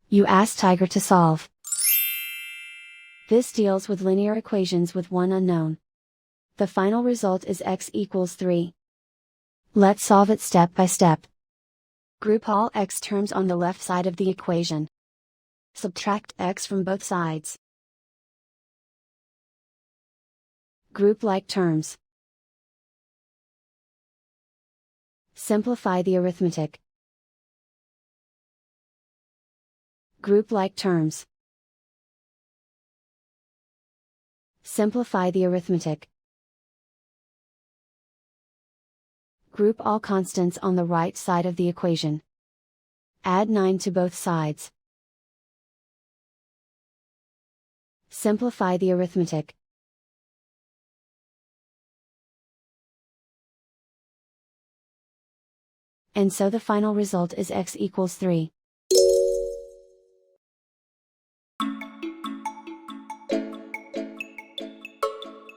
You ask Tiger to solve. This deals with linear equations with one unknown. The final result is x equals 3. Let's solve it step by step. Group all x terms on the left side of the equation. Subtract x from both sides. Group like terms. Simplify the arithmetic. Group like terms. Simplify the arithmetic. Group all constants on the right side of the equation. Add 9 to both sides. Simplify the arithmetic. And so the final result is x equals 3.